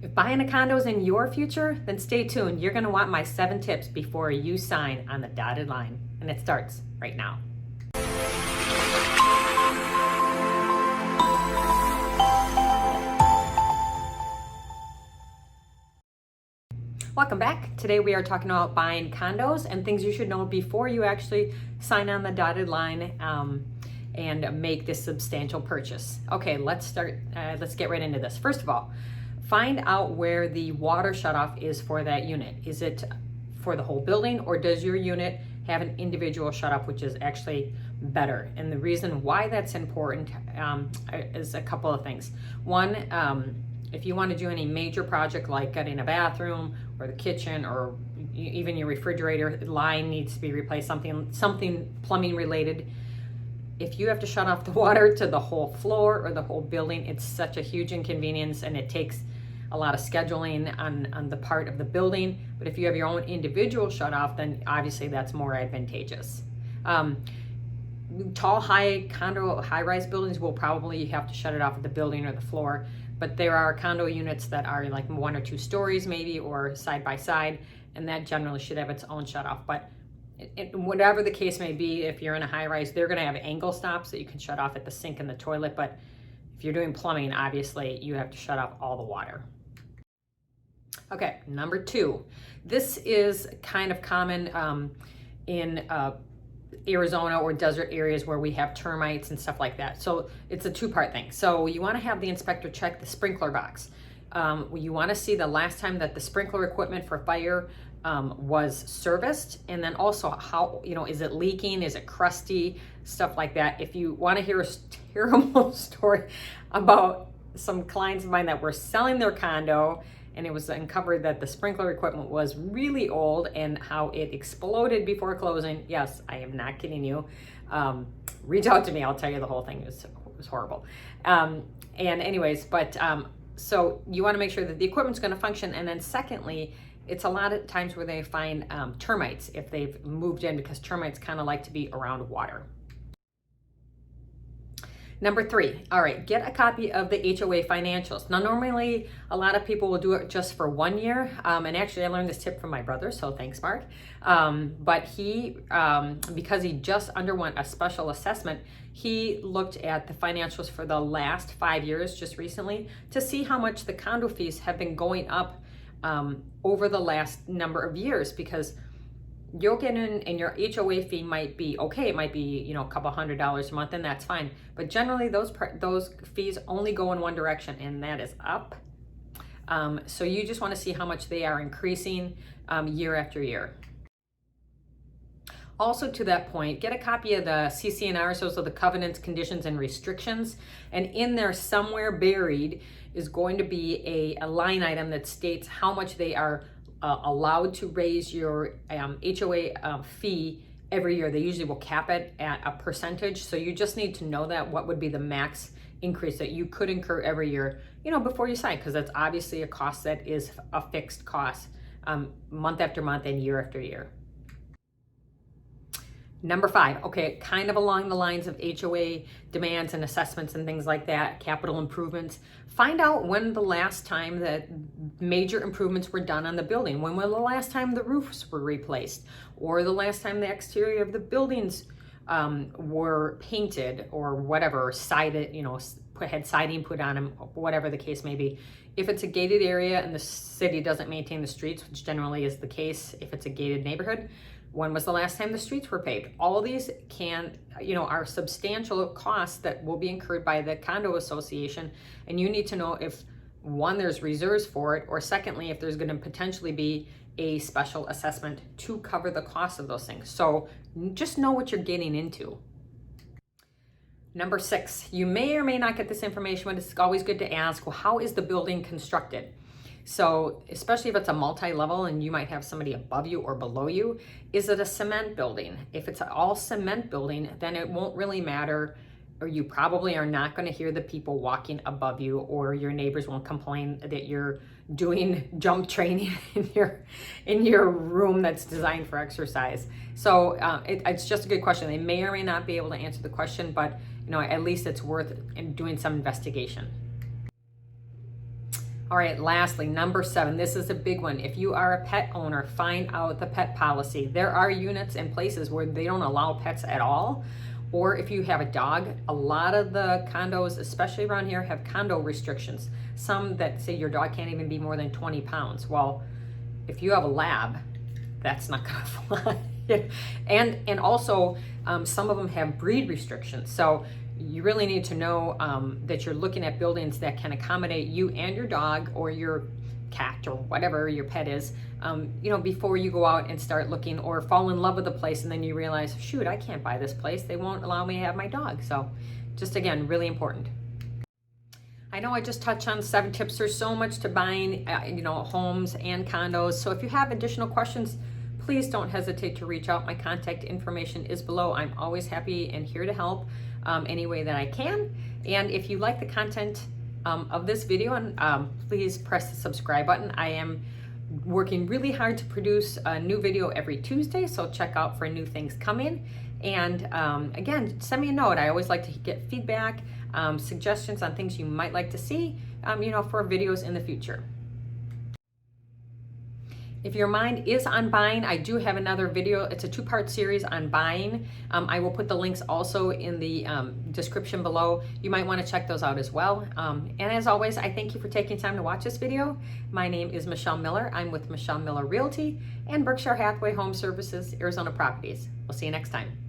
If buying a condo is in your future, then stay tuned. You're going to want my 7 tips before you sign on the dotted line. And it starts right now. Welcome back. Today we are talking about buying condos and things you should know before you actually sign on the dotted line and make this substantial purchase. Okay, let's start. Let's get right into this. First of all, find out where the water shutoff is for that unit. Is it for the whole building, or does your unit have an individual shutoff, which is actually better? And the reason why that's important is a couple of things. One, if you want to do any major project like getting a bathroom or the kitchen or even your refrigerator line needs to be replaced, something plumbing related, if you have to shut off the water to the whole floor or the whole building, it's such a huge inconvenience and it takes a lot of scheduling on the part of the building. But if you have your own individual shut off, then obviously that's more advantageous. Tall, high-rise buildings will probably have to shut it off at the building or the floor, but there are condo units that are like 1 or 2 stories maybe, or side by side, and that generally should have its own shut off. But whatever the case may be, if you're in a high-rise, they're going to have angle stops that you can shut off at the sink and the toilet. But if you're doing plumbing, obviously you have to shut off all the water. Okay, number 2. This is kind of common in Arizona or desert areas where we have termites and stuff like that. So it's a 2-part thing. So you want to have the inspector check the sprinkler box. You want to see the last time that the sprinkler equipment for fire was serviced, and then also how, is it leaking, is it crusty, stuff like that. If you want to hear a terrible story about some clients of mine that were selling their condo and it was uncovered that the sprinkler equipment was really old and how it exploded before closing. Yes, I am not kidding you. Reach out to me, I'll tell you the whole thing. It was horrible. And anyways, but so you want to make sure that the equipment's going to function. And then secondly, it's a lot of times where they find termites if they've moved in, because termites kind of like to be around water. Number 3, all right, get a copy of the HOA Financials. Now, normally a lot of people will do it just for 1 year. And actually I learned this tip from my brother, so thanks, Mark. But he, because he just underwent a special assessment, he looked at the financials for the last 5 years just recently to see how much the condo fees have been going up over the last number of years, because you'll get in and your HOA fee might be okay. It might be, a couple $100s a month, and that's fine. But generally those fees only go in one direction, and that is up. So you just want to see how much they are increasing year after year. Also, to that point, get a copy of the CCNR, so the covenants, conditions, and restrictions. And in there somewhere buried is going to be a line item that states how much they are allowed to raise your HOA fee every year. They usually will cap it at a percentage. So you just need to know that, what would be the max increase that you could incur every year, before you sign, because that's obviously a cost that is a fixed cost month after month and year after year. Number 5, okay, kind of along the lines of HOA demands and assessments and things like that, capital improvements. Find out when the last time that major improvements were done on the building. When was the last time the roofs were replaced, or the last time the exterior of the buildings were painted or whatever, or sided, had siding put on them, whatever the case may be. If it's a gated area and the city doesn't maintain the streets, which generally is the case if it's a gated neighborhood, when was the last time the streets were paved? All these are substantial costs that will be incurred by the condo association. And you need to know if, one, there's reserves for it, or secondly, if there's going to potentially be a special assessment to cover the cost of those things. So just know what you're getting into. Number 6, you may or may not get this information, but it's always good to ask, well, how is the building constructed? So especially if it's a multi-level and you might have somebody above you or below you, is it a cement building? If it's an all cement building, then it won't really matter, or you probably are not going to hear the people walking above you, or your neighbors won't complain that you're doing jump training in your room that's designed for exercise. So it's just a good question. They may or may not be able to answer the question, but at least it's worth doing some investigation. All right, lastly, number 7, this is a big one. If you are a pet owner, find out the pet policy. There are units and places where they don't allow pets at all. Or if you have a dog, a lot of the condos, especially around here, have condo restrictions. Some that say your dog can't even be more than 20 pounds. Well, if you have a lab, that's not gonna fly. And also, some of them have breed restrictions. So you really need to know that you're looking at buildings that can accommodate you and your dog or your cat or whatever your pet is, before you go out and start looking or fall in love with a place and then you realize, shoot, I can't buy this place. They won't allow me to have my dog. So just again, really important. I know I just touched on 7 tips. There's so much to buying, homes and condos. So if you have additional questions, please don't hesitate to reach out. My contact information is below. I'm always happy and here to help any way that I can. And if you like the content of this video, please press the subscribe button. I am working really hard to produce a new video every Tuesday, so check out for new things coming. And again, send me a note. I always like to get feedback, suggestions on things you might like to see, for videos in the future. If your mind is on buying, I do have another video. It's a 2-part series on buying. I will put the links also in the description below. You might want to check those out as well. And as always, I thank you for taking time to watch this video. My name is Michelle Miller. I'm with Michelle Miller Realty and Berkshire Hathaway Home Services, Arizona Properties. We'll see you next time.